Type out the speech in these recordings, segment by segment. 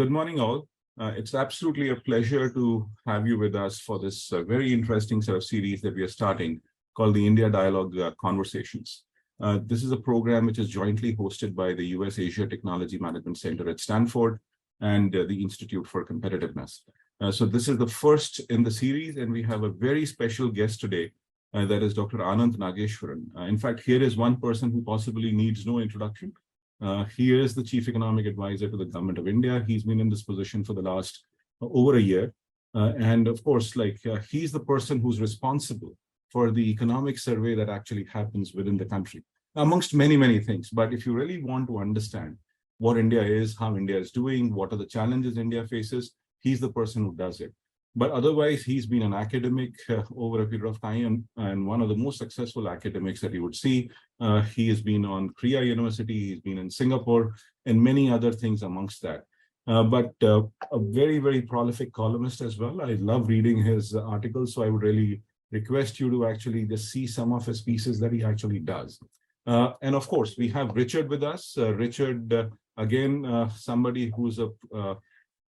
Good morning, all. It's absolutely a pleasure to have you with us for this very interesting set of series that we are starting called the India Dialog Conversations. This is a program which is jointly hosted by the US-Asia Technology Management Center at Stanford and the Institute for Competitiveness. So this is the first in the series, and we have a very special guest today, that is Dr. Anantha Nageswaran. In fact, here is one person who possibly needs no introduction. He is the Chief Economic Advisor to the Government of India. He's been in this position for the last over a year. And of course, he's the person who's responsible for the economic survey that actually happens within the country, amongst many, many things. But if you really want to understand what India is, how India is doing, what are the challenges India faces, he's the person who does it. But otherwise, he's been an academic over a period of time, and one of the most successful academics that you would see. He has been on Krea University, he's been in Singapore, and many other things amongst that. But a very, very prolific columnist as well. I love reading his articles, so I would really request you to actually just see some of his pieces that he actually does. And of course, we have Richard with us. Richard, again, somebody who's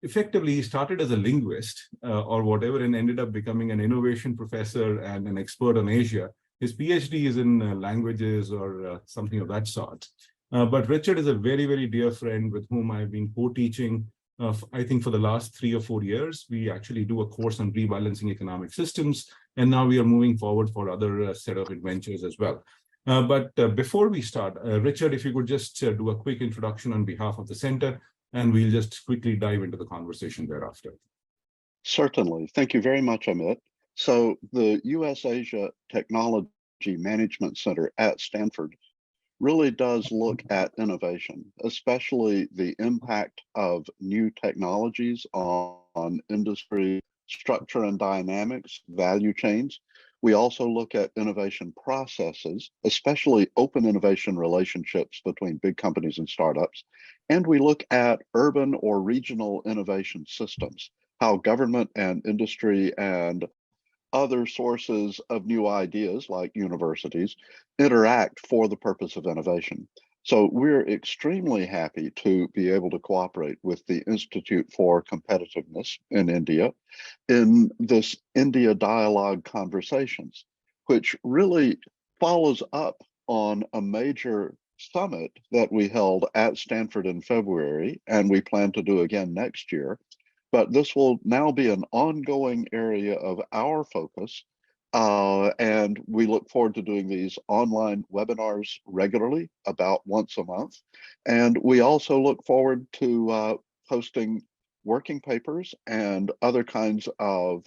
effectively, he started as a linguist or whatever and ended up becoming an innovation professor and an expert on Asia. His PhD is in languages or something of that sort. But Richard is a very, very dear friend with whom I've been co-teaching, I think, for the last 3 or 4 years. We actually do a course on rebalancing economic systems, and now we are moving forward for other set of adventures as well. But before we start, Richard, if you could just do a quick introduction on behalf of the center, and we'll just quickly dive into the conversation thereafter. Certainly. Thank you very much, Amit. So the US-Asia Technology Management Center at Stanford really does look at innovation, especially the impact of new technologies on industry structure and dynamics, value chains. We also look at innovation processes, especially open innovation relationships between big companies and startups. And we look at urban or regional innovation systems, how government and industry and other sources of new ideas like universities interact for the purpose of innovation. So we're extremely happy to be able to cooperate with the Institute for Competitiveness in India in this India Dialog Conversations, which really follows up on a major summit that we held at Stanford in February, and we plan to do again next year. But this will now be an ongoing area of our focus, and we look forward to doing these online webinars regularly, about once a month. And we also look forward to posting working papers and other kinds of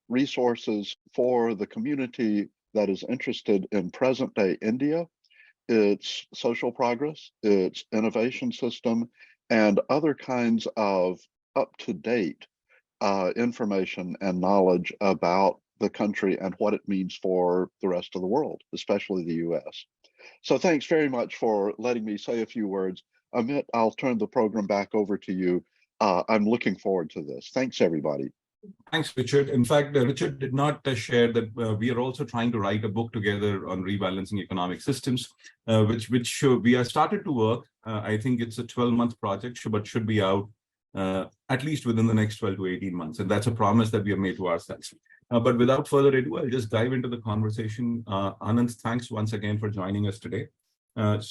resources for the community that is interested in present-day India, its social progress, its innovation system, and other kinds of up-to-date information and knowledge about the country and what it means for the rest of the world, especially the US. So thanks very much for letting me say a few words. Amit, I'll turn the program back over to you. I'm looking forward to this. Thanks, everybody. Thanks, Richard. In fact, Richard did not share that we are also trying to write a book together on rebalancing economic systems, which we have started to work. I think it's a 12-month project, but should be out at least within the next 12 to 18 months. And that's a promise that we have made to ourselves. But without further ado, I'll just dive into the conversation. Anand, thanks once again for joining us today. We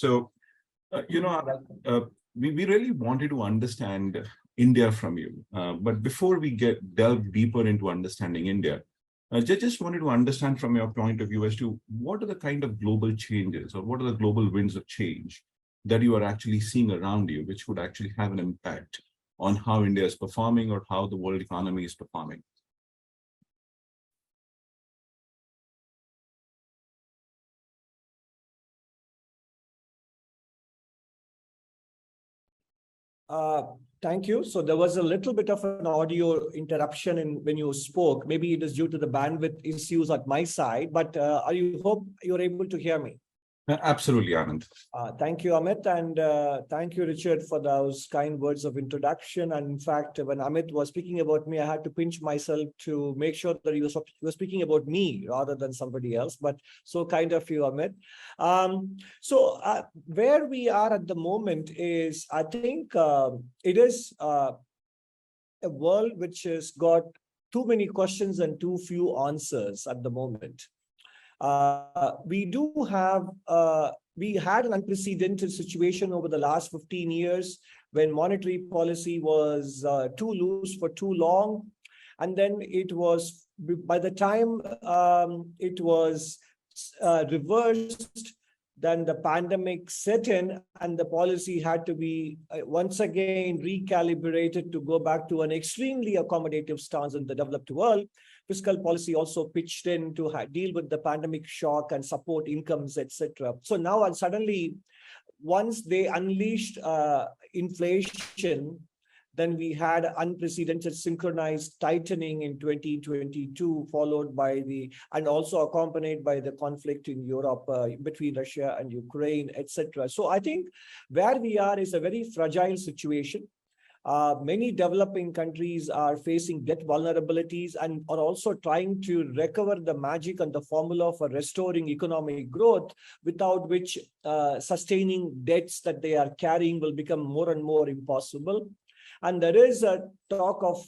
really wanted to understand India from you. But before we delve deeper into understanding India, I just wanted to understand from your point of view as to what are the kind of global changes or what are the global winds of change that you are actually seeing around you, which would actually have an impact on how India is performing or how the world economy is performing. Thank you. So there was a little bit of an audio interruption when you spoke. Maybe it is due to the bandwidth issues at my side, but I hope you're able to hear me. Absolutely, Anand. Thank you, Amit, and thank you, Richard, for those kind words of introduction. And in fact, when Amit was speaking about me, I had to pinch myself to make sure that he was speaking about me rather than somebody else. But so kind of you, Amit. Where we are at the moment is, I think it is a world which has got too many questions and too few answers at the moment. We had an unprecedented situation over the last 15 years when monetary policy was too loose for too long. And then it was, by the time it was reversed, then the pandemic set in and the policy had to be once again recalibrated to go back to an extremely accommodative stance in the developed world. Fiscal policy also pitched in to deal with the pandemic shock and support incomes, etc. So now and suddenly, once they unleashed inflation, then we had unprecedented synchronized tightening in 2022, followed by and also accompanied by the conflict in Europe between Russia and Ukraine, etc. So I think where we are is a very fragile situation. Many developing countries are facing debt vulnerabilities and are also trying to recover the magic and the formula for restoring economic growth, without which sustaining debts that they are carrying will become more and more impossible. And there is a talk of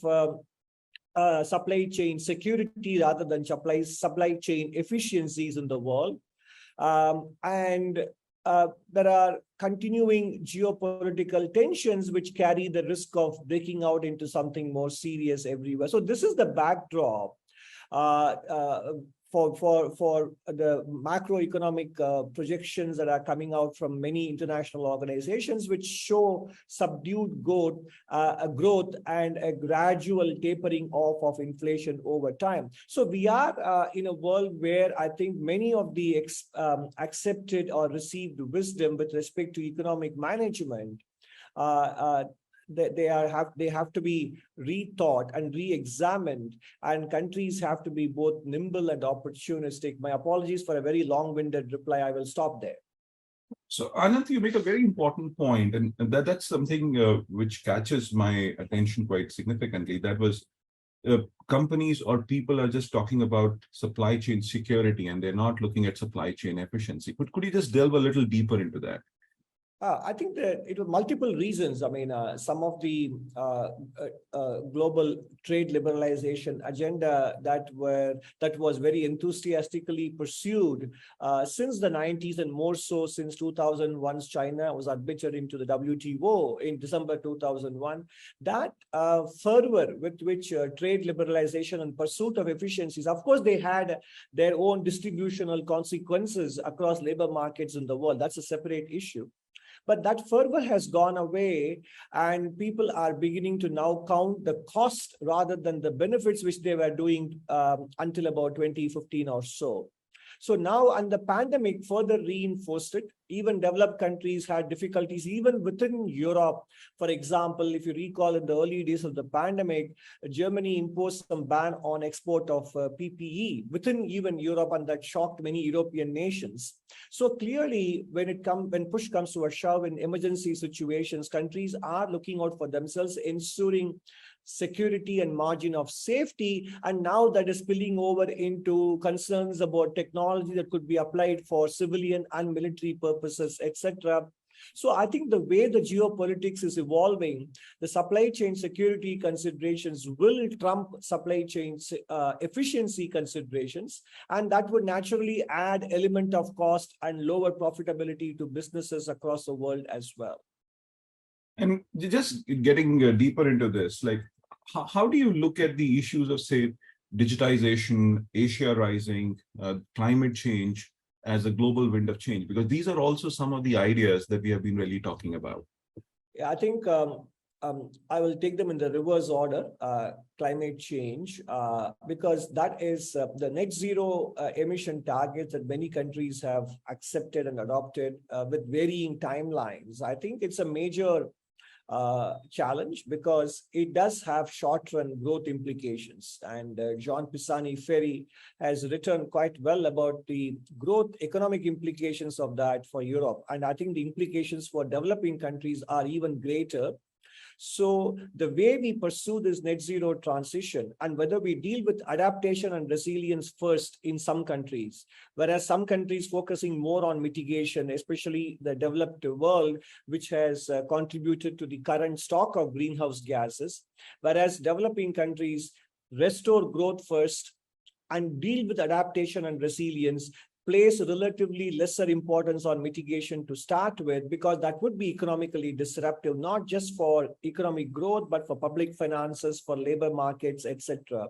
supply chain security rather than supply chain efficiencies in the world. And there are continuing geopolitical tensions which carry the risk of breaking out into something more serious everywhere. So this is the backdrop for the macroeconomic projections that are coming out from many international organizations, which show subdued growth and a gradual tapering off of inflation over time. So we are in a world where I think many of the accepted or received wisdom with respect to economic management they have to be rethought and re-examined, and countries have to be both nimble and opportunistic. My apologies for a very long-winded reply. I will stop there. So, Ananth, you make a very important point, and that's something which catches my attention quite significantly. That was companies or people are just talking about supply chain security, and they're not looking at supply chain efficiency. Could you just delve a little deeper into that? I think that it was multiple reasons. I mean, some of the global trade liberalization agenda that was very enthusiastically pursued since the 90s, and more so since 2001, China was admitted into the WTO in December 2001. That fervor with which trade liberalization and pursuit of efficiencies, of course, they had their own distributional consequences across labor markets in the world. That's a separate issue. But that fervor has gone away, and people are beginning to now count the cost rather than the benefits which they were doing until about 2015 or so. So now, and the pandemic further reinforced it. Even developed countries had difficulties, even within Europe. For example, if you recall, in the early days of the pandemic, Germany imposed some ban on export of PPE within even Europe, and that shocked many European nations. So clearly, when push comes to a shove in emergency situations, countries are looking out for themselves, ensuring security and margin of safety. And now that is spilling over into concerns about technology that could be applied for civilian and military purposes, etc. So I think the way the geopolitics is evolving, the supply chain security considerations will trump supply chain efficiency considerations, and that would naturally add element of cost and lower profitability to businesses across the world as well. And just getting deeper into this, like, how do you look at the issues of, say, digitization, Asia rising, climate change as a global wind of change? Because these are also some of the ideas that we have been really talking about. Yeah, I think I will take them in the reverse order. Climate change, because that is the net zero emission targets that many countries have accepted and adopted with varying timelines. I think it's a major challenge because it does have short-run growth implications. And John Pisani-Ferry has written quite well about the growth economic implications of that for Europe. And I think the implications for developing countries are even greater. So the way we pursue this net zero transition, and whether we deal with adaptation and resilience first in some countries, whereas some countries focusing more on mitigation, especially the developed world, which has contributed to the current stock of greenhouse gases, whereas developing countries restore growth first and deal with adaptation and resilience, place relatively lesser importance on mitigation to start with, because that would be economically disruptive, not just for economic growth, but for public finances, for labor markets, etc.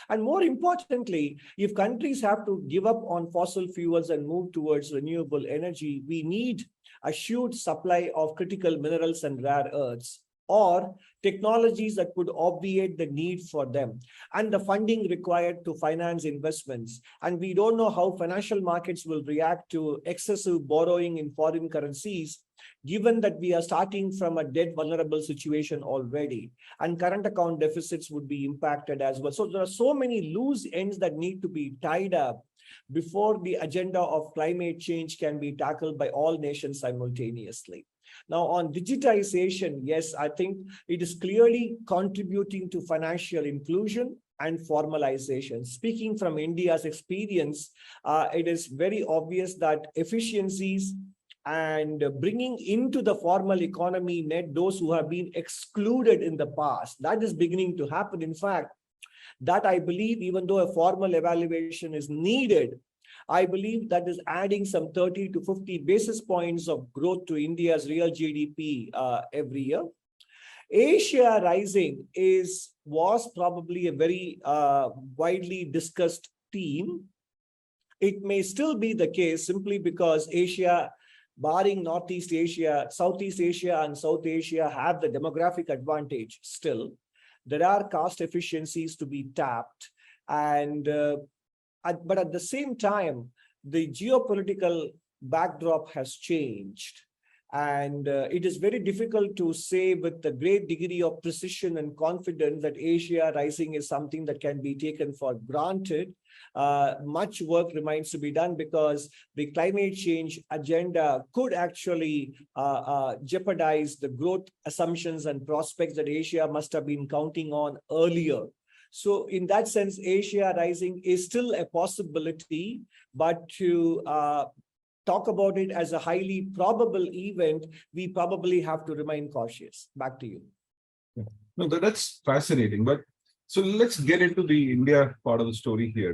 And more importantly, if countries have to give up on fossil fuels and move towards renewable energy, we need a huge supply of critical minerals and rare earths, or technologies that could obviate the need for them, and the funding required to finance investments. And we don't know how financial markets will react to excessive borrowing in foreign currencies, given that we are starting from a debt vulnerable situation already, and current account deficits would be impacted as well. So there are so many loose ends that need to be tied up before the agenda of climate change can be tackled by all nations simultaneously. Now, on digitization, yes, I think it is clearly contributing to financial inclusion and formalization. Speaking from India's experience, it is very obvious that efficiencies and bringing into the formal economy net those who have been excluded in the past, that is beginning to happen. In fact, that I believe, even though a formal evaluation is needed, I believe that is adding some 30 to 50 basis points of growth to India's real GDP every year. Asia Rising was probably a very widely discussed theme. It may still be the case simply because Asia, barring Northeast Asia, Southeast Asia and South Asia, have the demographic advantage still. There are cost efficiencies to be tapped, and but at the same time, the geopolitical backdrop has changed. And it is very difficult to say with a great degree of precision and confidence that Asia Rising is something that can be taken for granted. Much work remains to be done, because the climate change agenda could actually jeopardize the growth assumptions and prospects that Asia must have been counting on earlier. So in that sense, Asia Rising is still a possibility, but to talk about it as a highly probable event, we probably have to remain cautious. Back to you. Yeah. No, that's fascinating. But so let's get into the India part of the story here.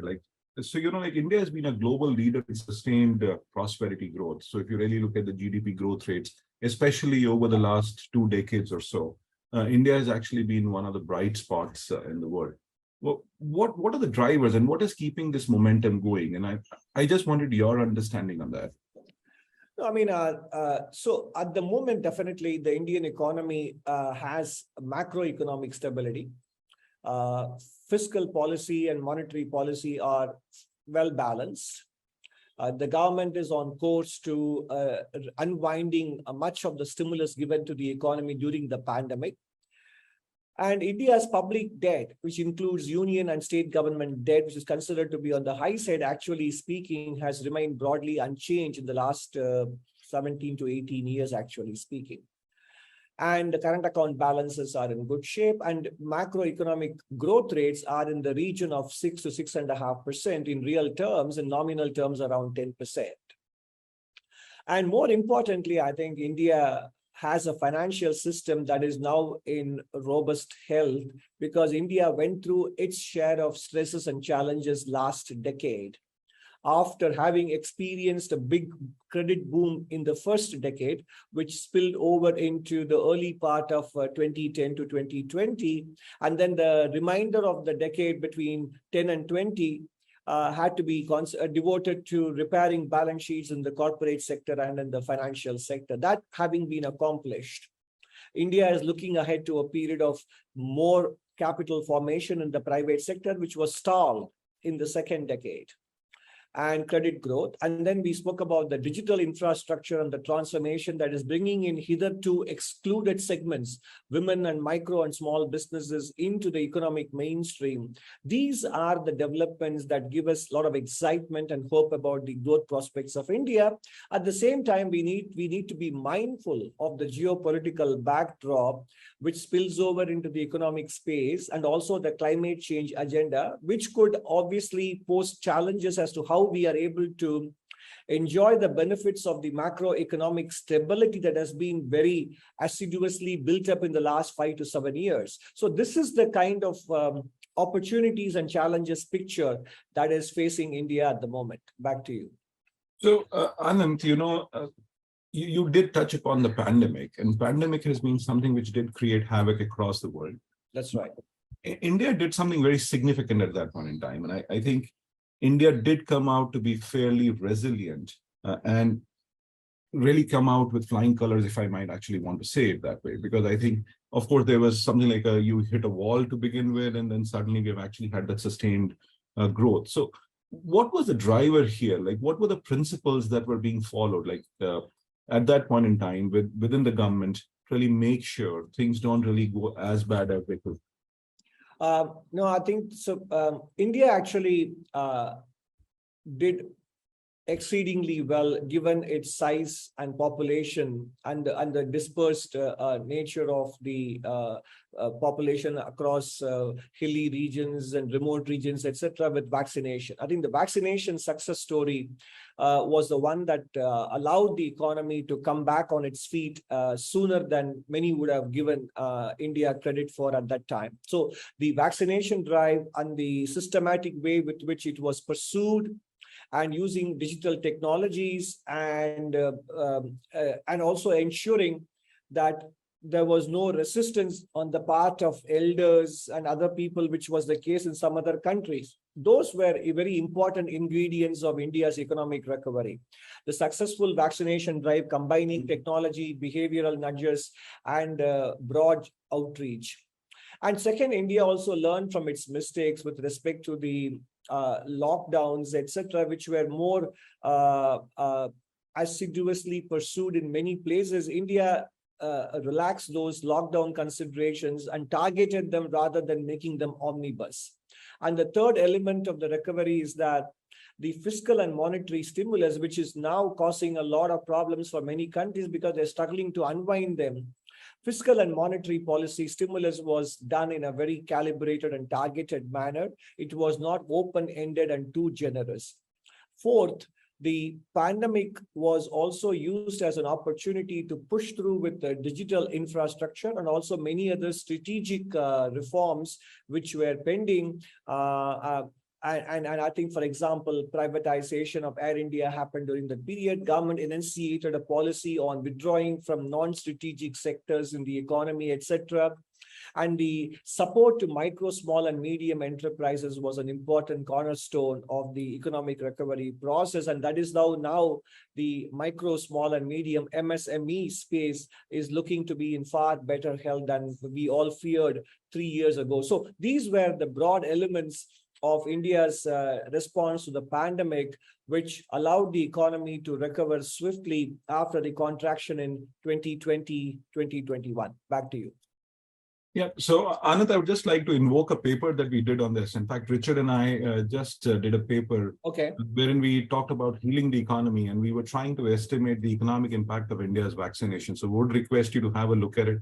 So, India has been a global leader in sustained prosperity growth. So if you really look at the GDP growth rates, especially over the last 2 decades or so, India has actually been one of the bright spots in the world. Well, what are the drivers and what is keeping this momentum going? And I just wanted your understanding on that. I mean, so at the moment, definitely the Indian economy has macroeconomic stability. Fiscal policy and monetary policy are well balanced. The government is on course to unwinding much of the stimulus given to the economy during the pandemic. And India's public debt, which includes union and state government debt, which is considered to be on the high side, actually speaking, has remained broadly unchanged in the last 17 to 18 years, actually speaking. And the current account balances are in good shape, and macroeconomic growth rates are in the region of 6 to 6.5% in real terms, in nominal terms around 10%. And more importantly, I think India has a financial system that is now in robust health, because India went through its share of stresses and challenges last decade. After having experienced a big credit boom in the first decade, which spilled over into the early part of 2010 to 2020, and then the remainder of the decade between 10 and 20 had to be devoted to repairing balance sheets in the corporate sector and in the financial sector. That having been accomplished, India is looking ahead to a period of more capital formation in the private sector, which was stalled in the second decade. and credit growth. And then we spoke about the digital infrastructure and the transformation that is bringing in hitherto excluded segments, women and micro and small businesses, into the economic mainstream. These are the developments that give us a lot of excitement and hope about the growth prospects of India. At the same time, we need to be mindful of the geopolitical backdrop, which spills over into the economic space, and also the climate change agenda, which could obviously pose challenges as to how we are able to enjoy the benefits of the macroeconomic stability that has been very assiduously built up in the last 5 to 7 years. So this is the kind of opportunities and challenges picture that is facing India at the moment. Back to you. So, Anant, you did touch upon the pandemic, and pandemic has been something which did create havoc across the world. That's right. India did something very significant at that point in time, and I think India did come out to be fairly resilient and really come out with flying colors, if I might actually want to say it that way, because I think, of course, there was something like you hit a wall to begin with, and then suddenly we've actually had that sustained growth. So what was the driver here? Like, what were the principles that were being followed, like at that point in time within the government, to really make sure things don't really go as bad as they could? No, I think so. India actually did exceedingly well, given its size and population and the dispersed nature of the population across hilly regions and remote regions, etc., with vaccination. I think the vaccination success story was the one that allowed the economy to come back on its feet sooner than many would have given India credit for at that time. So the vaccination drive and the systematic way with which it was pursued, and using digital technologies, and also ensuring that there was no resistance on the part of elders and other people, which was the case in some other countries. Those were very important ingredients of India's economic recovery. The successful vaccination drive, combining technology, behavioral nudges, and broad outreach. And second, India also learned from its mistakes with respect to the lockdowns, etc., which were more assiduously pursued in many places. India relaxed those lockdown considerations and targeted them rather than making them omnibus. And the third element of the recovery is that the fiscal and monetary stimulus, which is now causing a lot of problems for many countries because they're struggling to unwind them. Fiscal and monetary policy stimulus was done in a very calibrated and targeted manner. It was not open-ended and too generous. Fourth, the pandemic was also used as an opportunity to push through with the digital infrastructure and also many other strategic reforms which were pending. And I think, for example, privatization of Air India happened during the period. Government enunciated a policy on withdrawing from non-strategic sectors in the economy, etc. And the support to micro, small, and medium enterprises was an important cornerstone of the economic recovery process. And that is now the micro, small, and medium MSME space is looking to be in far better health than we all feared 3 years ago. So these were the broad elements of India's response to the pandemic, which allowed the economy to recover swiftly after the contraction in 2020, 2021. Back to you. Yeah, so Anant, I would just like to invoke a paper that we did on this. In fact, Richard and I just did a paper wherein we talked about healing the economy, and we were trying to estimate the economic impact of India's vaccination. So would request you to have a look at it.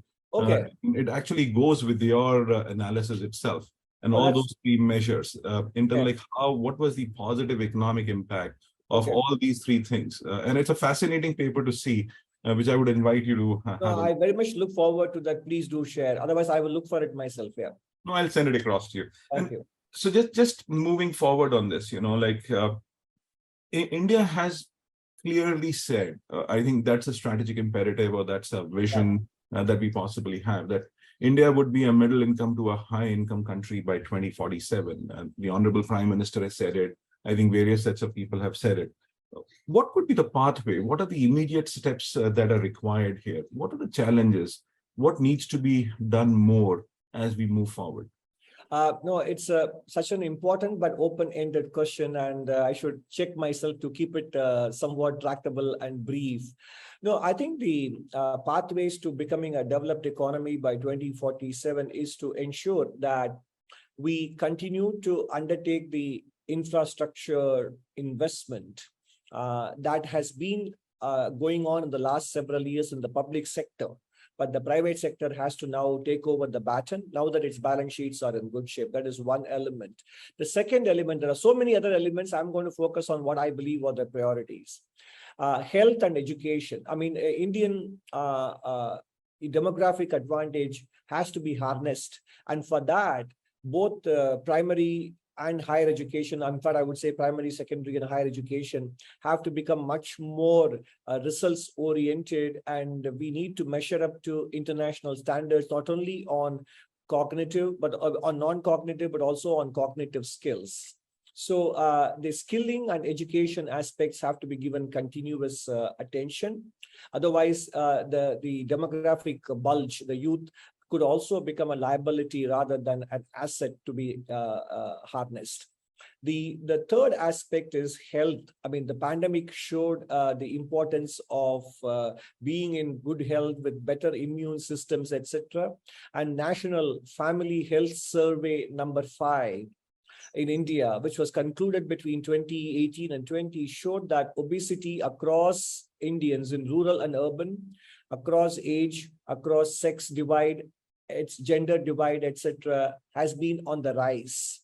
It actually goes with your analysis itself. And all those three measures in terms of like what was the positive economic impact of all these three things. And it's a fascinating paper to see, which I would invite you to have. I very much look forward to that. Please do share. Otherwise, I will look for it myself. Yeah. No, I'll send it across to you. Thank you. So just moving forward on this, India has clearly said, I think that's a strategic imperative, or that's a vision that we possibly have, that India would be a middle income to a high income country by 2047. The Honorable Prime Minister has said it. I think various sets of people have said it. What could be the pathway? What are the immediate steps that are required here? What are the challenges? What needs to be done more as we move forward? No, it's such an important but open-ended question, and I should check myself to keep it somewhat tractable and brief. No, I think the pathways to becoming a developed economy by 2047 is to ensure that we continue to undertake the infrastructure investment that has been going on in the last several years in the public sector. But the private sector has to now take over the baton now that its balance sheets are in good shape. That is one element. The second element, there are so many other elements. I'm going to focus on what I believe are the priorities. Health and education. I mean, Indian demographic advantage has to be harnessed. And for that, both primary and higher education, in fact, I would say primary, secondary, and higher education have to become much more results oriented, and we need to measure up to international standards, not only on cognitive, but on non-cognitive, but also on cognitive skills. So the skilling and education aspects have to be given continuous attention. Otherwise, the demographic bulge, the youth, could also become a liability rather than an asset to be harnessed. The third aspect is health. I mean, the pandemic showed the importance of being in good health with better immune systems, etc. And National Family Health Survey number 5 in India, which was concluded between 2018 and 20, showed that obesity across Indians in rural and urban, across age, across sex divide, its gender divide, etc., has been on the rise.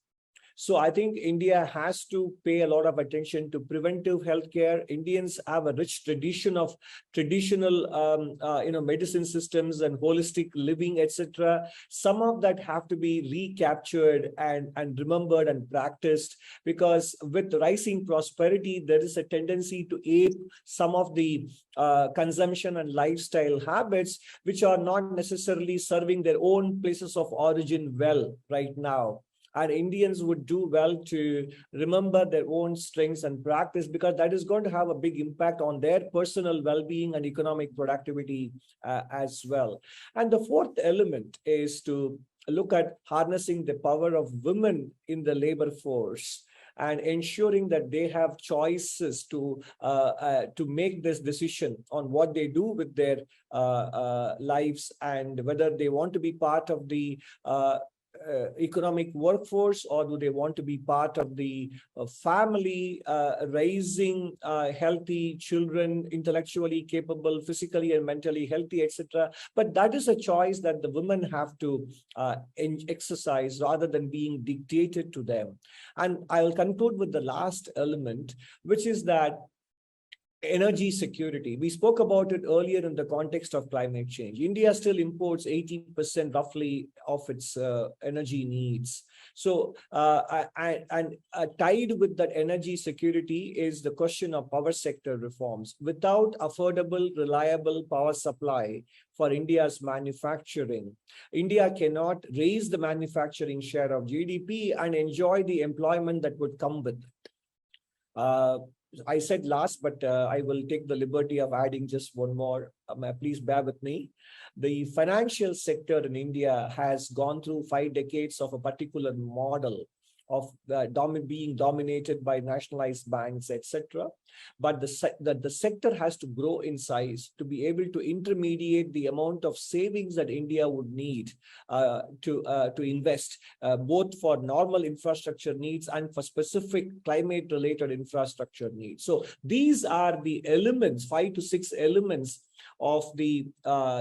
So I think India has to pay a lot of attention to preventive healthcare. Indians have a rich tradition of traditional, medicine systems and holistic living, etc. Some of that have to be recaptured and remembered and practiced, because with rising prosperity, there is a tendency to ape some of the consumption and lifestyle habits, which are not necessarily serving their own places of origin well right now. And Indians would do well to remember their own strengths and practice, because that is going to have a big impact on their personal well-being and economic productivity as well. And the fourth element is to look at harnessing the power of women in the labor force and ensuring that they have choices to make this decision on what they do with their lives, and whether they want to be part of the economic workforce, or do they want to be part of the family raising healthy children, intellectually capable, physically and mentally healthy, etc. But that is a choice that the women have to exercise rather than being dictated to them. And I'll conclude with the last element, which is that energy security. We spoke about it earlier in the context of climate change. India still imports 80% roughly of its energy needs. So, tied with that energy security is the question of power sector reforms. Without affordable, reliable power supply for India's manufacturing, India cannot raise the manufacturing share of GDP and enjoy the employment that would come with it. I said last, but I will take the liberty of adding just one more. Please bear with me. The financial sector in India has gone through 5 decades of a particular model of being dominated by nationalized banks, etc. But the sector has to grow in size to be able to intermediate the amount of savings that India would need to invest, both for normal infrastructure needs and for specific climate-related infrastructure needs. So these are the elements, 5 to 6 elements of the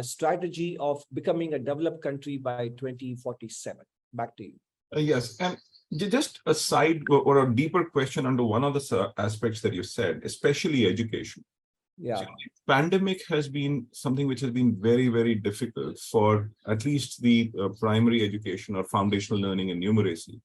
strategy of becoming a developed country by 2047. Back to you. Yes, and just a side or a deeper question under one of the aspects that you said, especially education. Yeah. So the pandemic has been something which has been very, very difficult for at least the primary education or foundational learning and numeracy.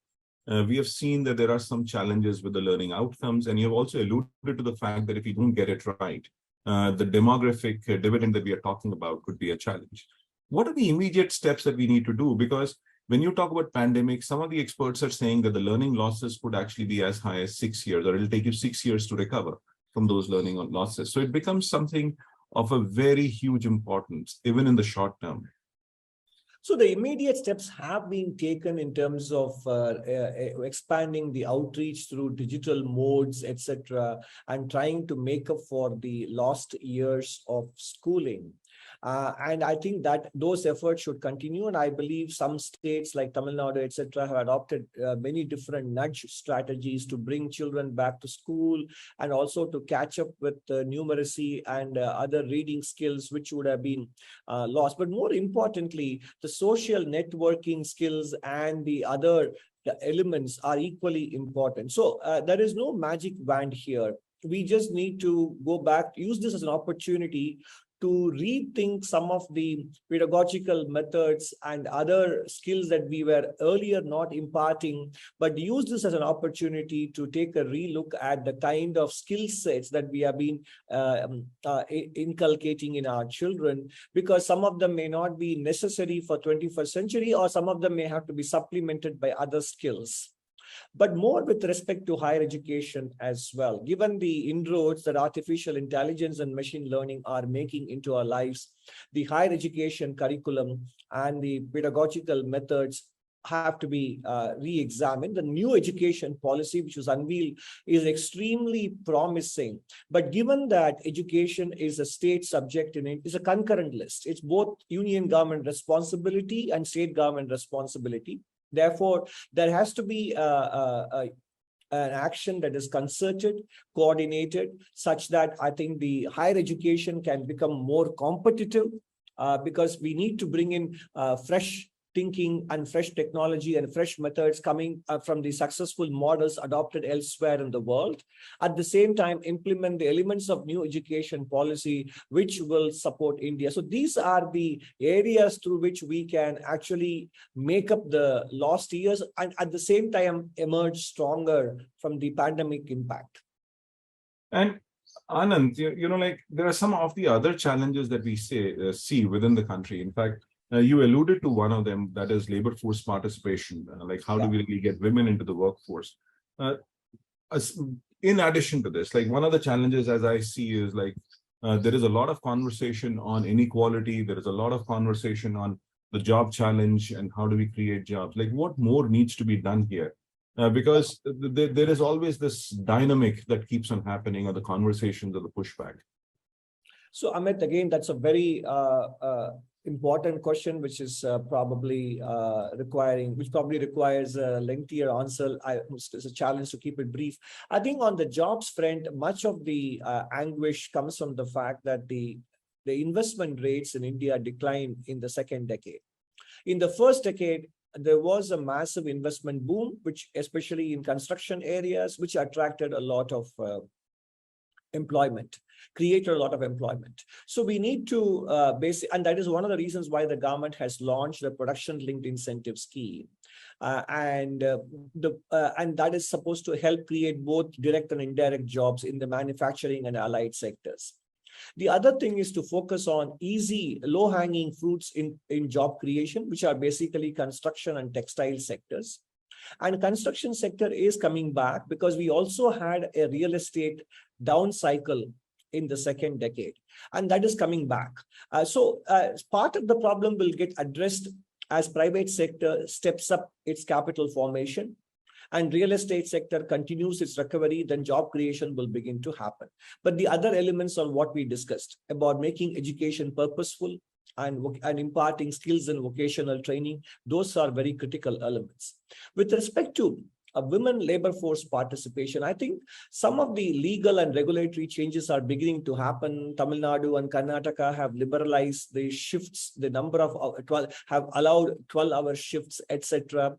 We have seen that there are some challenges with the learning outcomes, and you have also alluded to the fact that if you don't get it right, the demographic dividend that we are talking about could be a challenge. What are the immediate steps that we need to do? Because when you talk about pandemic, some of the experts are saying that the learning losses could actually be as high as 6 years, or it'll take you 6 years to recover from those learning losses. So it becomes something of a very huge importance, even in the short term. So the immediate steps have been taken in terms of expanding the outreach through digital modes, etc., and trying to make up for the lost years of schooling. And I think that those efforts should continue. And I believe some states like Tamil Nadu, etc., have adopted many different nudge strategies to bring children back to school and also to catch up with numeracy and other reading skills which would have been lost. But more importantly, the social networking skills and the other elements are equally important. So there is no magic wand here. We just need to go back, use this as an opportunity to rethink some of the pedagogical methods and other skills that we were earlier not imparting, but use this as an opportunity to take a relook at the kind of skill sets that we have been inculcating in our children, because some of them may not be necessary for 21st century, or some of them may have to be supplemented by other skills. But more with respect to higher education as well. Given the inroads that artificial intelligence and machine learning are making into our lives, the higher education curriculum and the pedagogical methods have to be re-examined. The new education policy, which was unveiled, is extremely promising. But given that education is a state subject in it, it's a concurrent list. It's both union government responsibility and state government responsibility. Therefore, there has to be an action that is concerted, coordinated, such that I think the higher education can become more competitive, because we need to bring in fresh thinking and fresh technology and fresh methods coming from the successful models adopted elsewhere in the world. At the same time, implement the elements of new education policy, which will support India. So these are the areas through which we can actually make up the lost years and at the same time emerge stronger from the pandemic impact. And Anand, like there are some of the other challenges that we see within the country. In fact, you alluded to one of them, that is labor force participation. Like how do we really get women into the workforce? In addition to this, like one of the challenges as I see is like there is a lot of conversation on inequality. There is a lot of conversation on the job challenge and how do we create jobs? Like what more needs to be done here? Because there is always this dynamic that keeps on happening, or the conversations or the pushback. So Amit, again, that's a very important question, which is probably requires a lengthier answer. It's a challenge to keep it brief. I think on the jobs front, much of the anguish comes from the fact that the investment rates in India declined in the second decade. In the first decade, there was a massive investment boom, which especially in construction areas, which attracted a lot of employment, created a lot of employment. So we need to and that is one of the reasons why the government has launched the production-linked incentive scheme. And that is supposed to help create both direct and indirect jobs in the manufacturing and allied sectors. The other thing is to focus on easy, low-hanging fruits in job creation, which are basically construction and textile sectors. And construction sector is coming back because we also had a real estate down cycle in the second decade, and that is coming back. So part of the problem will get addressed as private sector steps up its capital formation and real estate sector continues its recovery, then job creation will begin to happen. But the other elements are what we discussed about making education purposeful and imparting skills and vocational training, those are very critical elements. With respect to women labor force participation, I think some of the legal and regulatory changes are beginning to happen. Tamil Nadu and Karnataka have liberalized the shifts, the number of have allowed 12-hour shifts, etc.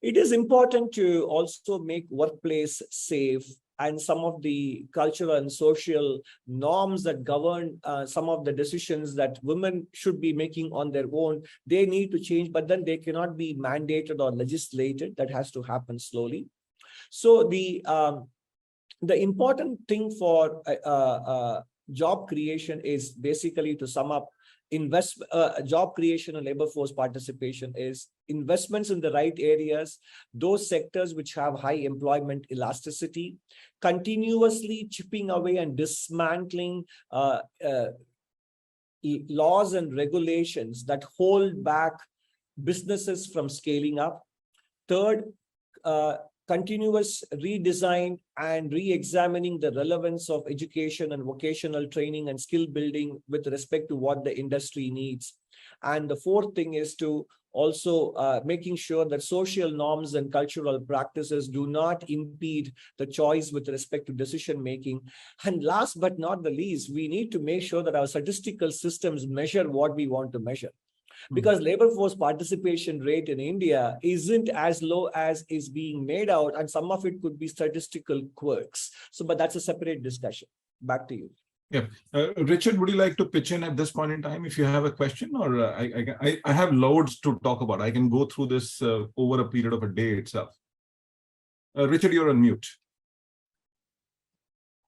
It is important to also make workplace safe, and some of the cultural and social norms that govern some of the decisions that women should be making on their own, they need to change, but then they cannot be mandated or legislated. That has to happen slowly. So the important thing for job creation is basically, to sum up, job creation and labor force participation is investments in the right areas, those sectors which have high employment elasticity, continuously chipping away and dismantling laws and regulations that hold back businesses from scaling up. Third, continuous redesign and re-examining the relevance of education and vocational training and skill building with respect to what the industry needs. And the fourth thing is to also making sure that social norms and cultural practices do not impede the choice with respect to decision making. And last but not the least, we need to make sure that our statistical systems measure what we want to measure. Because labor force participation rate in India isn't as low as is being made out, and some of it could be statistical quirks. So, but that's a separate discussion. Back to you. Yeah, Richard, would you like to pitch in at this point in time if you have a question, or I have loads to talk about. I can go through this over a period of a day itself. Richard, you're on mute.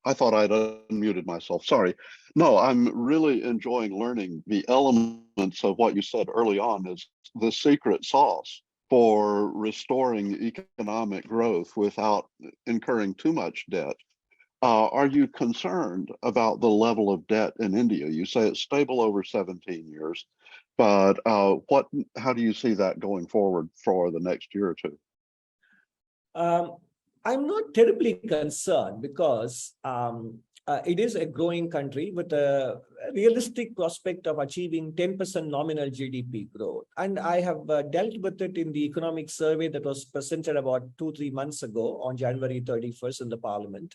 I thought I'd unmuted myself. Sorry. No, I'm really enjoying learning the elements of what you said early on is the secret sauce for restoring economic growth without incurring too much debt. Are you concerned about the level of debt in India? You say it's stable over 17 years, but how do you see that going forward for the next year or two? I'm not terribly concerned because it is a growing country with a realistic prospect of achieving 10% nominal GDP growth. And I have dealt with it in the economic survey that was presented about 2-3 months ago on January 31st in the parliament.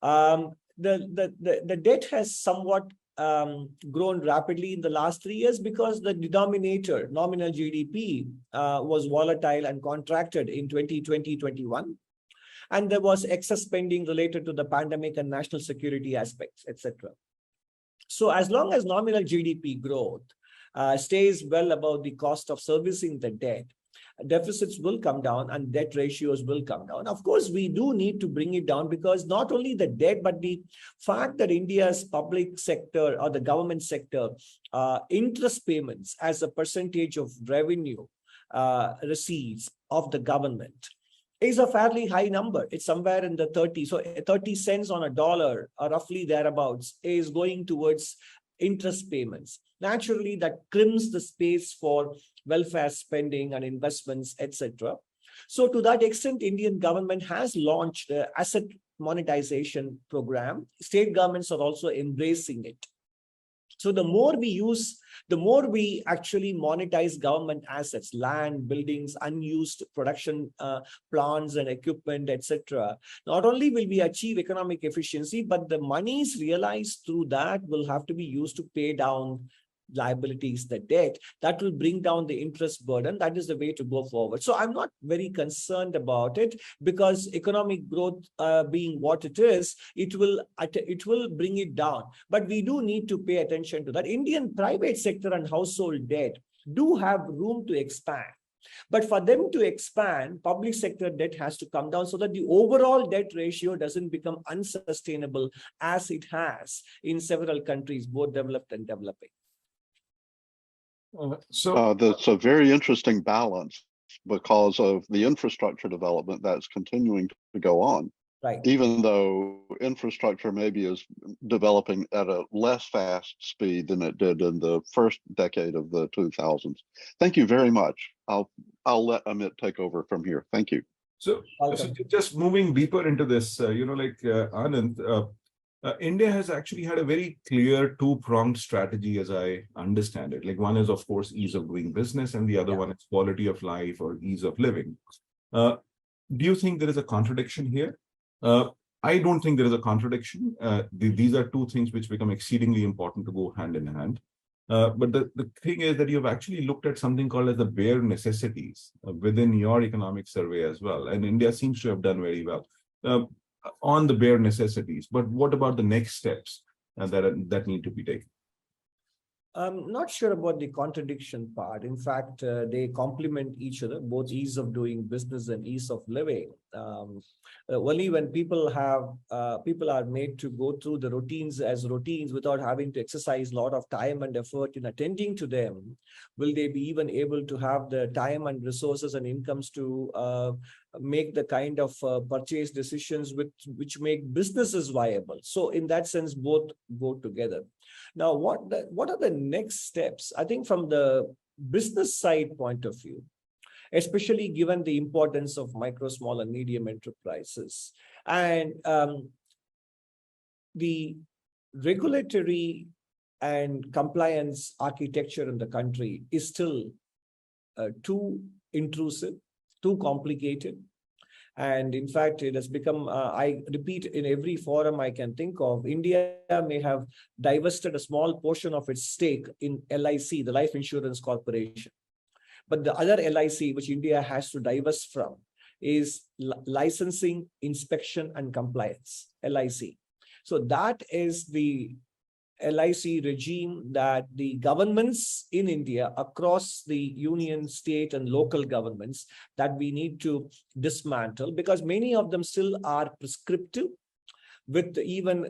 The debt has somewhat grown rapidly in the last 3 years because the denominator, nominal GDP, was volatile and contracted in 2020-21. And there was excess spending related to the pandemic and national security aspects, etc. So as long as nominal GDP growth stays well above the cost of servicing the debt, deficits will come down and debt ratios will come down. Of course, we do need to bring it down because not only the debt, but the fact that India's public sector or the government sector interest payments as a percentage of revenue receipts of the government is a fairly high number. It's somewhere in the 30. So 30 cents on a dollar, or roughly thereabouts, is going towards interest payments. Naturally, that crimps the space for welfare spending and investments, etc. So to that extent, Indian government has launched the asset monetization program. State governments are also embracing it. So the more we use, the more we actually monetize government assets, land, buildings, unused production plants and equipment, etc. Not only will we achieve economic efficiency, but the monies realized through that will have to be used to pay down liabilities, the debt. That will bring down the interest burden. That is the way to go forward. So I'm not very concerned about it because economic growth being what it is, it will bring it down. But we do need to pay attention to that. Indian private sector and household debt do have room to expand. But for them to expand, public sector debt has to come down so that the overall debt ratio doesn't become unsustainable as it has in several countries, both developed and developing. That's a very interesting balance because of the infrastructure development that's continuing to go on. Right. Even though infrastructure maybe is developing at a less fast speed than it did in the first decade of the 2000s. Thank you very much. I'll let Amit take over from here. Thank you. So just moving deeper into this, Anand, India has actually had a very clear two-pronged strategy, as I understand it. Like one is, of course, ease of doing business, and the other one is quality of life or ease of living. Do you think there is a contradiction here? I don't think there is a contradiction. These are two things which become exceedingly important to go hand in hand. But the thing is that you've actually looked at something called as the bare necessities within your economic survey as well. And India seems to have done very well on the bare necessities. But what about the next steps that need to be taken? I'm not sure about the contradiction part. In fact, they complement each other, both ease of doing business and ease of living. Only when people are made to go through the routines as routines without having to exercise a lot of time and effort in attending to them, will they be even able to have the time and resources and incomes to make the kind of purchase decisions which make businesses viable. So in that sense, both go together. Now, what are the next steps? I think from the business side point of view, especially given the importance of micro, small, and medium enterprises. And the regulatory and compliance architecture in the country is still too intrusive, too complicated. And in fact, it has become, I repeat, in every forum I can think of, India may have divested a small portion of its stake in LIC, the Life Insurance Corporation. But the other LIC which India has to divest from is licensing, inspection, and compliance, LIC. So that is the LIC regime that the governments in India across the union, state, and local governments that we need to dismantle, because many of them still are prescriptive, with even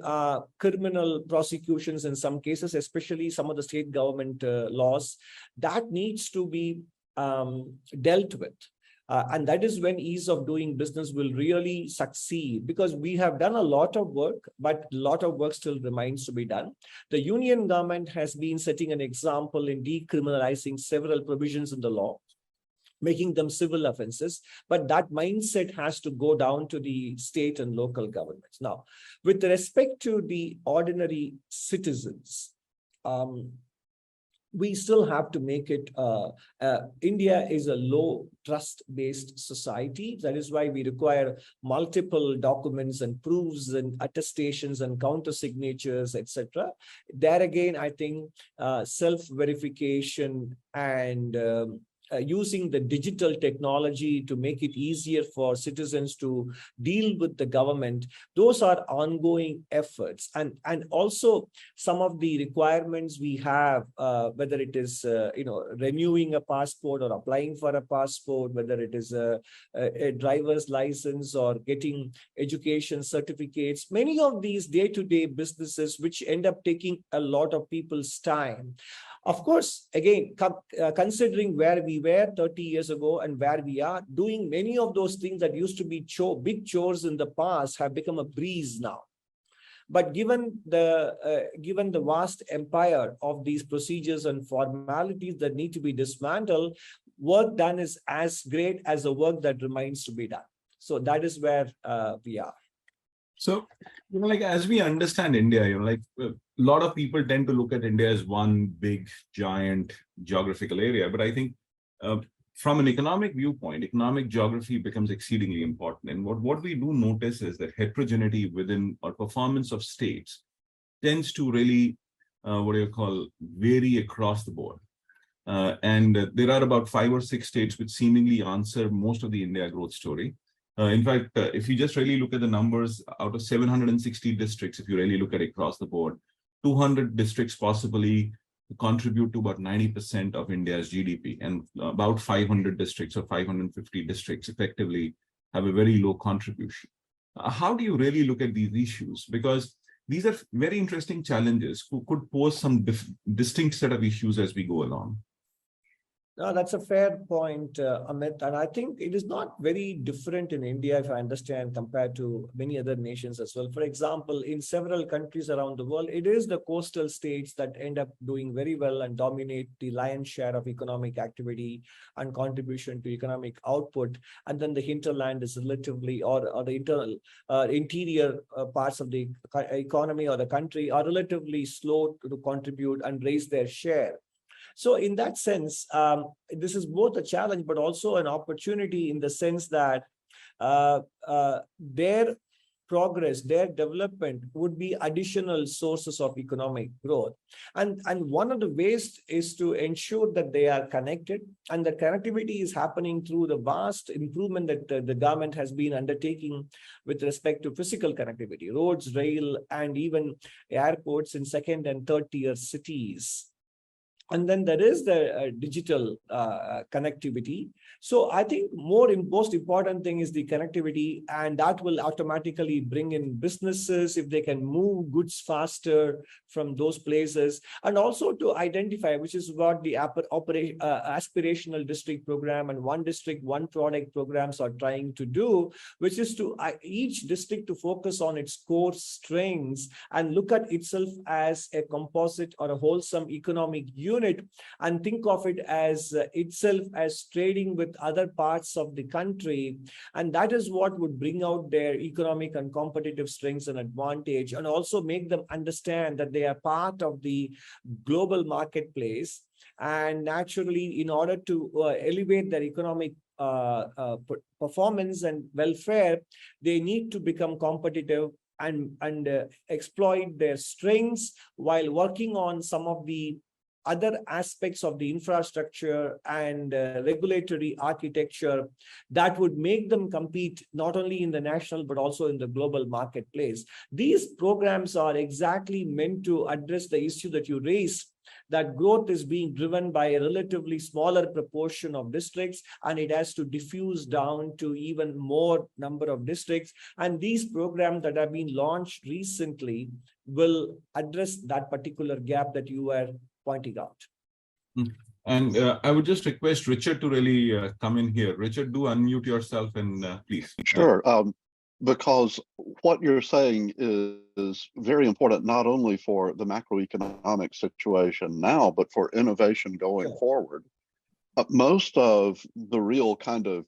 criminal prosecutions in some cases, especially some of the state government laws. That needs to be dealt with. And that is when ease of doing business will really succeed, because we have done a lot of work, but a lot of work still remains to be done. The union government has been setting an example in decriminalizing several provisions in the law, making them civil offenses, but that mindset has to go down to the state and local governments. Now, with respect to the ordinary citizens, we still have to make it, India is a low trust-based society. That is why we require multiple documents and proofs and attestations and counter-signatures, etc. There again, I think self-verification and using the digital technology to make it easier for citizens to deal with the government, those are ongoing efforts. And also some of the requirements we have, whether it is renewing a passport or applying for a passport, whether it is a driver's license or getting education certificates, many of these day-to-day businesses which end up taking a lot of people's time. Of course, again, considering where we were 30 years ago and where we are, doing many of those things that used to be big chores in the past have become a breeze now. But given the vast empire of these procedures and formalities that need to be dismantled, work done is as great as the work that remains to be done. So that is where we are. So, as we understand India, a lot of people tend to look at India as one big, giant geographical area. But I think from an economic viewpoint, economic geography becomes exceedingly important. And what we do notice is that heterogeneity within or performance of states tends to really, vary across the board. And there are about 5 or 6 states which seemingly answer most of the India growth story. In fact, if you just really look at the numbers, out of 760 districts, if you really look at it across the board, 200 districts possibly contribute to about 90% of India's GDP, and about 500 districts or 550 districts effectively have a very low contribution. How do you really look at these issues? Because these are very interesting challenges who could pose some distinct set of issues as we go along. No, that's a fair point, Amit. And I think it is not very different in India, if I understand, compared to many other nations as well. For example, in several countries around the world, it is the coastal states that end up doing very well and dominate the lion's share of economic activity and contribution to economic output. And then the hinterland is relatively, or the interior parts of the economy or the country are relatively slow to contribute and raise their share. So in that sense, this is both a challenge, but also an opportunity in the sense that their progress, their development would be additional sources of economic growth. And one of the ways is to ensure that they are connected, and that connectivity is happening through the vast improvement that the government has been undertaking with respect to physical connectivity, roads, rail, and even airports in second and third tier cities. And then there is the digital connectivity. So I think most important thing is the connectivity, and that will automatically bring in businesses if they can move goods faster from those places. And also to identify, which is what the aspirational district program and one district, one product programs are trying to do, which is to each district to focus on its core strengths and look at itself as a composite or a wholesome economic unit unit and think of it as itself as trading with other parts of the country. And that is what would bring out their economic and competitive strengths and advantage, and also make them understand that they are part of the global marketplace. And naturally, in order to elevate their economic performance and welfare, they need to become competitive and exploit their strengths while working on some of the other aspects of the infrastructure and regulatory architecture that would make them compete not only in the national but also in the global marketplace. These programs are exactly meant to address the issue that you raised, that growth is being driven by a relatively smaller proportion of districts, and it has to diffuse down to even more number of districts. And these programs that have been launched recently will address that particular gap that you were pointing out. And I would just request Richard to really come in here. Richard, do unmute yourself and please. Sure. Because what you're saying is very important, not only for the macroeconomic situation now, but for innovation going forward. Most of the real kind of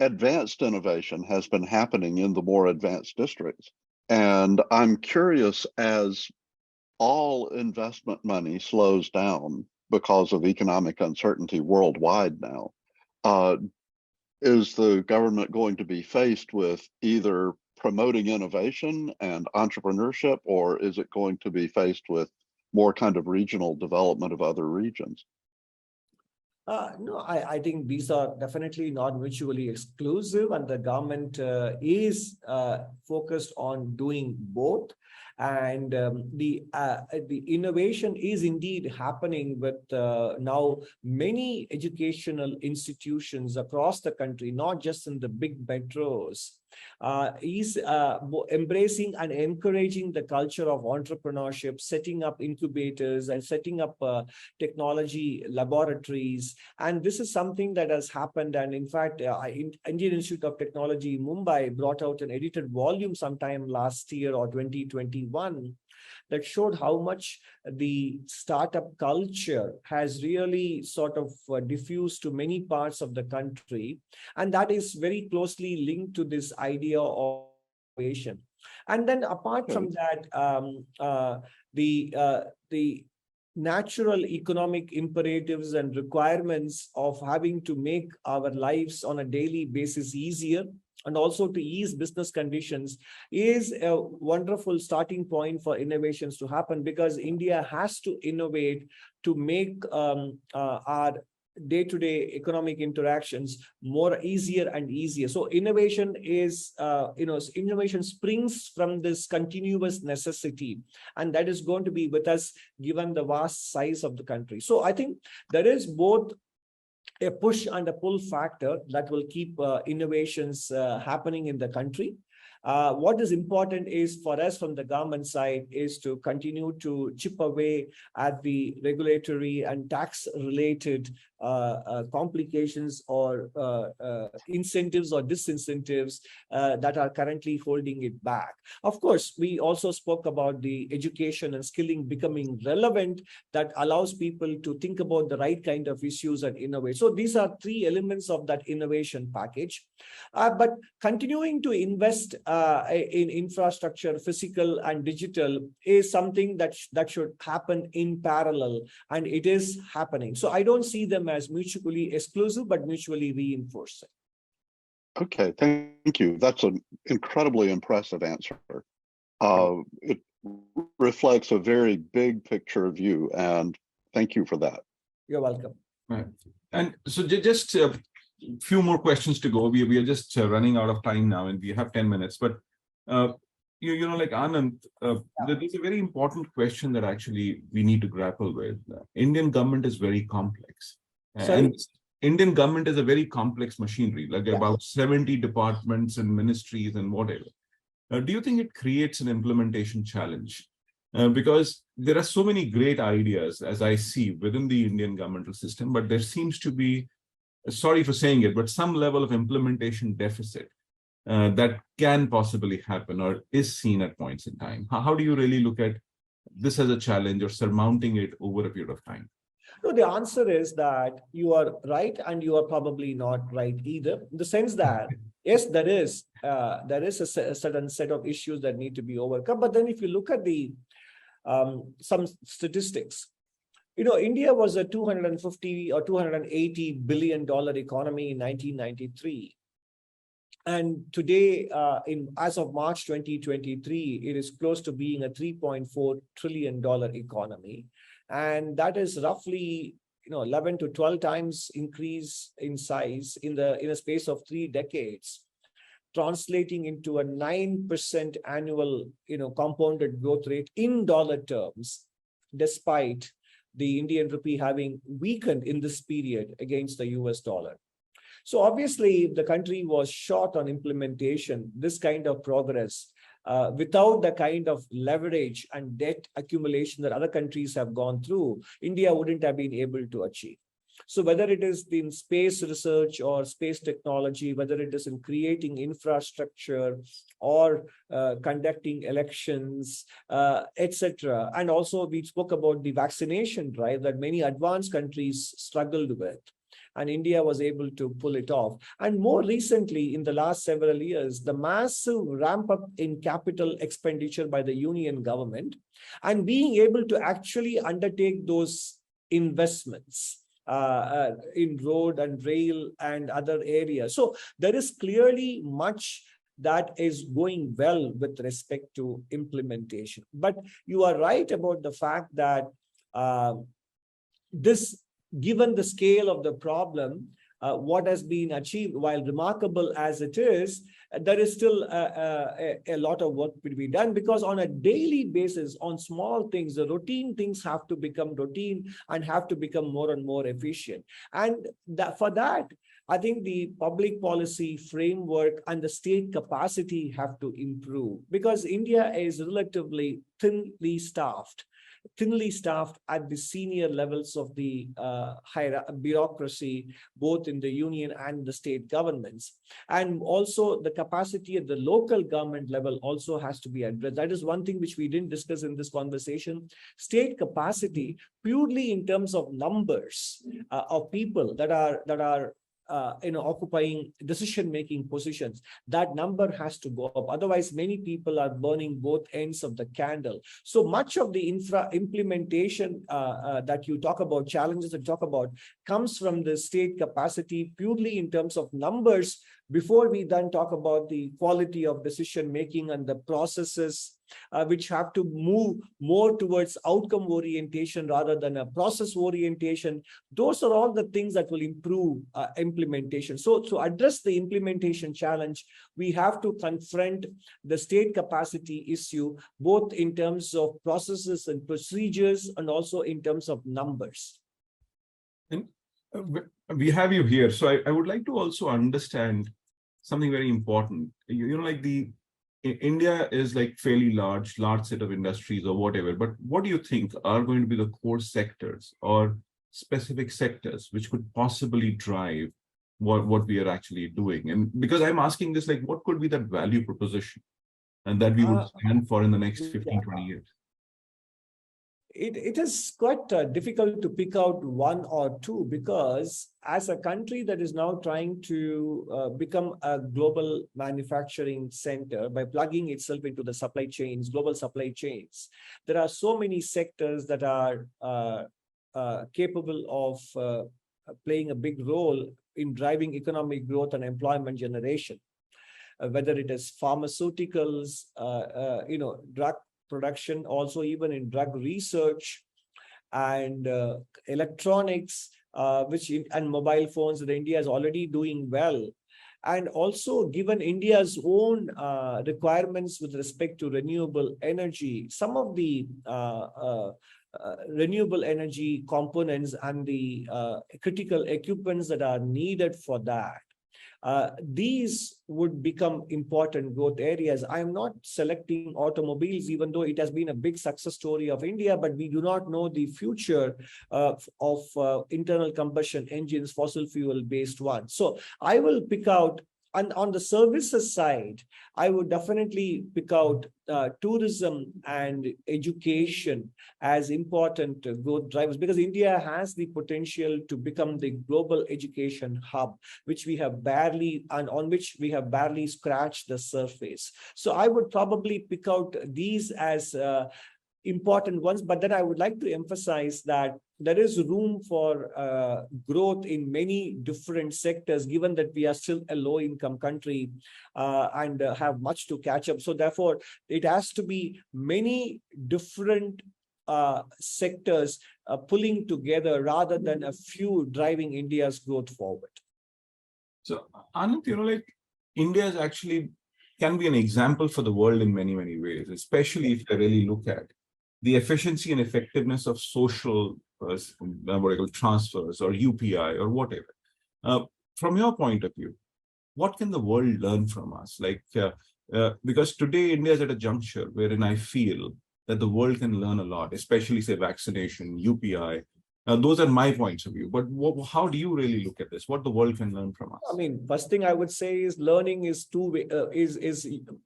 advanced innovation has been happening in the more advanced districts. And I'm curious, as all investment money slows down because of economic uncertainty worldwide now, is the government going to be faced with either promoting innovation and entrepreneurship, or is it going to be faced with more kind of regional development of other regions? No, I think these are definitely not mutually exclusive, and the government is focused on doing both. And the innovation is indeed happening with now many educational institutions across the country, not just in the big metros, is embracing and encouraging the culture of entrepreneurship, setting up incubators and setting up technology laboratories. And this is something that has happened. And in fact, Indian Institute of Technology, Mumbai, brought out an edited volume sometime last year or 2021 that showed how much the startup culture has really sort of diffused to many parts of the country. And that is very closely linked to this idea of innovation. And then apart from that, the natural economic imperatives and requirements of having to make our lives on a daily basis easier, and also to ease business conditions, is a wonderful starting point for innovations to happen, because India has to innovate to make our day-to-day economic interactions more easier and easier. So innovation is, innovation springs from this continuous necessity, and that is going to be with us given the vast size of the country. So I think there is both a push and a pull factor that will keep innovations happening in the country. What is important is for us from the government side is to continue to chip away at the regulatory and tax related complications or incentives or disincentives that are currently holding it back. Of course, we also spoke about the education and skilling becoming relevant, that allows people to think about the right kind of issues and innovate. So these are three elements of that innovation package. But continuing to invest in infrastructure, physical and digital, is something that should happen in parallel, and it is happening. So I don't see them as mutually exclusive, but mutually reinforcing. Okay, thank you. That's an incredibly impressive answer. It reflects a very big picture view, and thank you for that. You're welcome. Right. And so just a few more questions to go. We are just running out of time now, and we have 10 minutes. But like Anand, there's a very important question that actually we need to grapple with. Indian government is very complex. And Indian government is a very complex machinery, like about 70 departments and ministries and whatever. Do you think it creates an implementation challenge? Because there are so many great ideas, as I see, within the Indian governmental system, but there seems to be, sorry for saying it, but some level of implementation deficit that can possibly happen or is seen at points in time. How do you really look at this as a challenge or surmounting it over a period of time? No, the answer is that you are right and you are probably not right either, in the sense that, yes, there is a certain set of issues that need to be overcome. But then if you look at the some statistics, India was a 250 or $280 billion economy in 1993. And today, as of March 2023, it is close to being a $3.4 trillion economy. And that is roughly 11 to 12 times increase in size in a space of 3 decades, translating into a 9% annual compounded growth rate in dollar terms, despite the Indian rupee having weakened in this period against the US dollar. So obviously, if the country was short on implementation, this kind of progress, without the kind of leverage and debt accumulation that other countries have gone through, India wouldn't have been able to achieve. So whether it is in space research or space technology, whether it is in creating infrastructure or conducting elections, etc. And also we spoke about the vaccination drive that many advanced countries struggled with, and India was able to pull it off. And more recently, in the last several years, the massive ramp up in capital expenditure by the union government and being able to actually undertake those investments in road and rail and other areas. So there is clearly much that is going well with respect to implementation. But you are right about the fact that given the scale of the problem, what has been achieved, while remarkable as it is, there is still a lot of work to be done, because on a daily basis, on small things, the routine things have to become routine and have to become more and more efficient. And for that, I think the public policy framework and the state capacity have to improve, because India is relatively thinly staffed at the senior levels of the higher bureaucracy, both in the union and the state governments. And also the capacity at the local government level also has to be addressed. That is one thing which we didn't discuss in this conversation. State capacity, purely in terms of numbers of people that are occupying decision-making positions, that number has to go up. Otherwise, many people are burning both ends of the candle. So much of the implementation that you talk about, challenges that you talk about, comes from the state capacity purely in terms of numbers, before we then talk about the quality of decision-making and the processes which have to move more towards outcome orientation rather than a process orientation. Those are all the things that will improve implementation. So to address the implementation challenge, we have to confront the state capacity issue, both in terms of processes and procedures and also in terms of numbers. And we have you here. So I would like to also understand something very important. India is like fairly large set of industries or whatever, but what do you think are going to be the core sectors or specific sectors which could possibly drive what we are actually doing? And because I'm asking this, like, what could be that value proposition and that we would stand for in the next 15, 20 years? It is quite difficult to pick out one or two, because as a country that is now trying to become a global manufacturing center by plugging itself into the supply chains, global supply chains, there are so many sectors that are capable of playing a big role in driving economic growth and employment generation, whether it is pharmaceuticals, drug production, also even in drug research and electronics, and mobile phones that India is already doing well. And also, given India's own requirements with respect to renewable energy, some of the renewable energy components and the critical equipments that are needed for that, these would become important growth areas. I am not selecting automobiles, even though it has been a big success story of India, but we do not know the future of internal combustion engines, fossil fuel based ones. So I will pick out And on the services side, I would definitely pick out tourism and education as important growth drivers, because India has the potential to become the global education hub, which we have barely, and on which we have barely scratched the surface. So I would probably pick out these as important ones, but then I would like to emphasize that there is room for growth in many different sectors, given that we are still a low-income country and have much to catch up. So therefore, it has to be many different sectors pulling together rather than a few driving India's growth forward. So, Anant, like India is actually can be an example for the world in many, many ways, especially if you really look at the efficiency and effectiveness of social transfers or UPI or whatever. From your point of view, what can the world learn from us? Because today India is at a juncture wherein I feel that the world can learn a lot, especially say vaccination, UPI. Those are my points of view. But how do you really look at this? What the world can learn from us? I mean, first thing I would say is learning is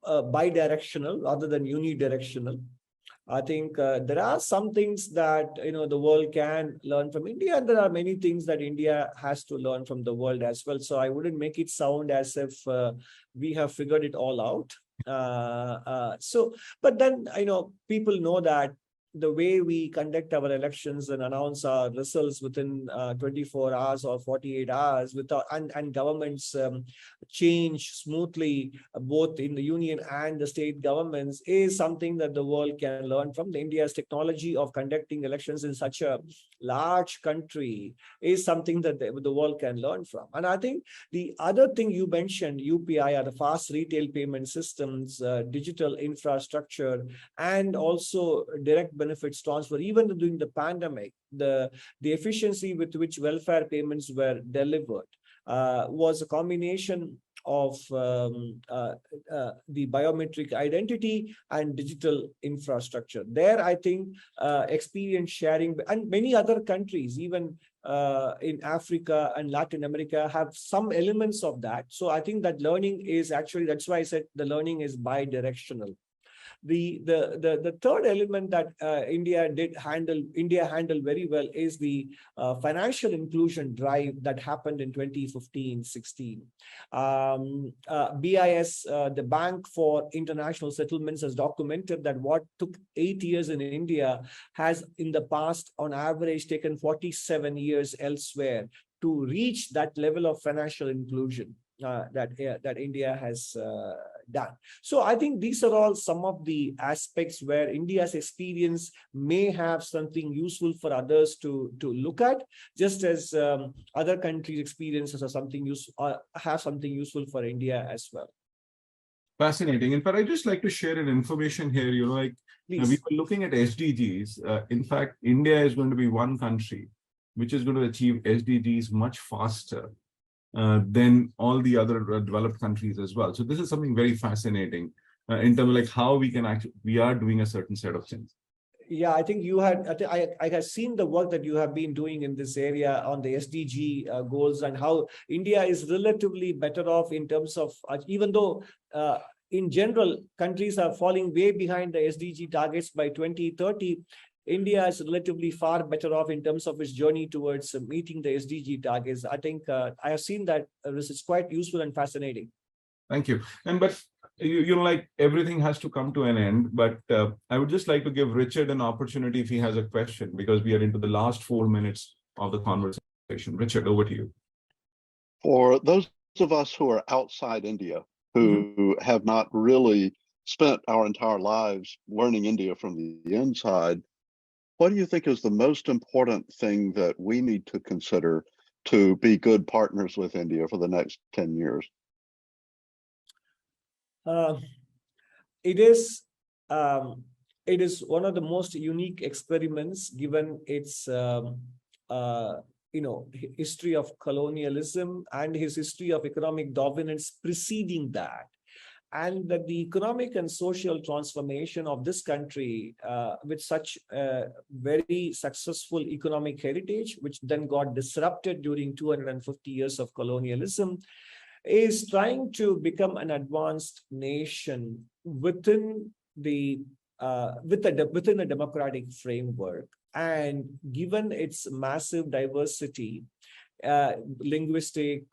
bidirectional rather than unidirectional. I think there are some things that the world can learn from India, and there are many things that India has to learn from the world as well. So I wouldn't make it sound as if we have figured it all out. But then people know that the way we conduct our elections and announce our results within 24 hours or 48 hours and governments change smoothly both in the union and the state governments is something that the world can learn from. India's technology of conducting elections in such a large country is something that the world can learn from. And I think the other thing you mentioned, UPI, are the fast retail payment systems, digital infrastructure, and also direct benefits transfer. Even during the pandemic, the efficiency with which welfare payments were delivered was a combination of the biometric identity and digital infrastructure. There, I think experience sharing, and many other countries, even in Africa and Latin America, have some elements of that. So I think that learning is actually, that's why I said the learning is bi-directional. The third element that India handled very well is the financial inclusion drive that happened in 2015-16. BIS, the Bank for International Settlements, has documented that what took 8 years in India has in the past on average taken 47 years elsewhere to reach that level of financial inclusion that India has done. So I think these are all some of the aspects where India's experience may have something useful for others to look at, just as other countries' experiences are something have something useful for India as well. Fascinating. In fact, I'd just like to share an information here. We were looking at SDGs. In fact, India is going to be one country which is going to achieve SDGs much faster than all the other developed countries as well. So this is something very fascinating in terms of how we are doing a certain set of things. Yeah, I think I have seen the work that you have been doing in this area on the SDG goals, and how India is relatively better off in terms of, even though in general, countries are falling way behind the SDG targets by 2030, India is relatively far better off in terms of its journey towards meeting the SDG targets. I think I have seen that this is quite useful and fascinating. Thank you. But everything has to come to an end. But I would just like to give Richard an opportunity if he has a question, because we are into the last 4 minutes of the conversation. Richard, over to you. For those of us who are outside India, who have not really spent our entire lives learning India from the inside, what do you think is the most important thing that we need to consider to be good partners with India for the next 10 years? It is one of the most unique experiments, given its history of colonialism and his history of economic dominance preceding that. And that the economic and social transformation of this country with such a very successful economic heritage, which then got disrupted during 250 years of colonialism, is trying to become an advanced nation within within a democratic framework. And given its massive diversity, linguistic,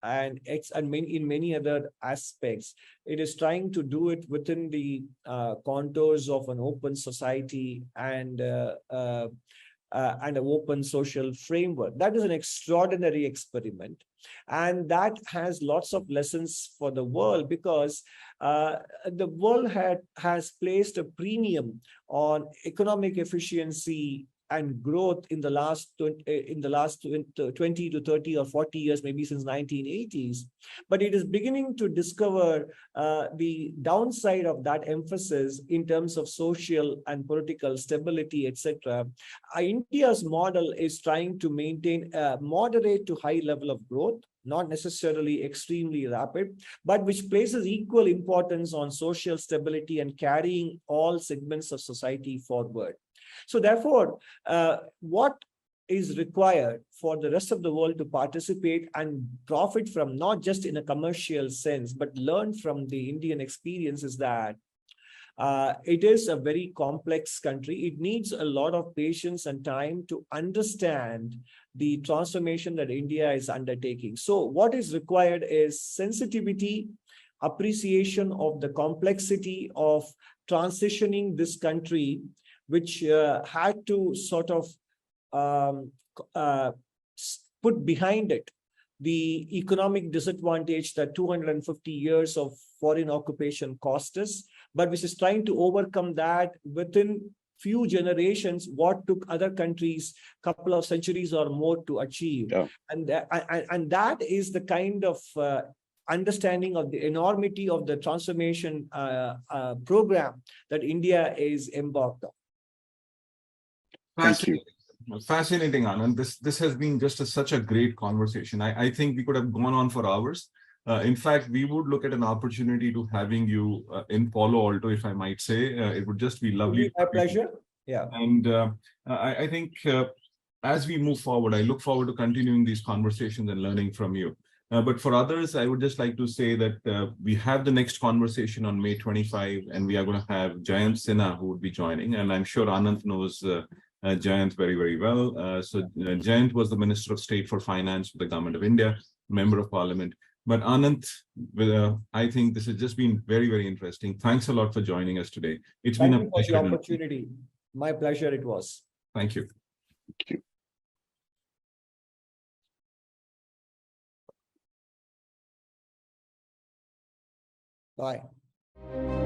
and in many other aspects, it is trying to do it within the contours of an open society and an open social framework. That is an extraordinary experiment. And that has lots of lessons for the world, because the world has placed a premium on economic efficiency and growth in the last 20 to 30 or 40 years, maybe since 1980s. But it is beginning to discover the downside of that emphasis in terms of social and political stability, etc. India's model is trying to maintain a moderate to high level of growth, not necessarily extremely rapid, but which places equal importance on social stability and carrying all segments of society forward. So therefore, what is required for the rest of the world to participate and profit from, not just in a commercial sense, but learn from the Indian experience, is that it is a very complex country. It needs a lot of patience and time to understand the transformation that India is undertaking. So what is required is sensitivity, appreciation of the complexity of transitioning this country, which had to sort of put behind it the economic disadvantage that 250 years of foreign occupation cost us, but which is trying to overcome that within few generations, what took other countries a couple of centuries or more to achieve. Yeah. And that is the kind of understanding of the enormity of the transformation program that India is embarked on. Fascinating. Fascinating, Anand. This has been just such a great conversation. I think we could have gone on for hours. In fact, we would look at an opportunity to having you in Palo Alto, if I might say. It would just be lovely. My pleasure. Yeah. And I think as we move forward, I look forward to continuing these conversations and learning from you. But for others, I would just like to say that we have the next conversation on May 25, and we are going to have Jayant Sinha who would be joining. And I'm sure Anand knows Jayant very, very well. Jayant was the Minister of State for Finance for the Government of India, Member of Parliament. But Anand, I think this has just been very, very interesting. Thanks a lot for joining us today. It's been a pleasure. Thank you for the opportunity. My pleasure it was. Thank you. Thank you. Bye.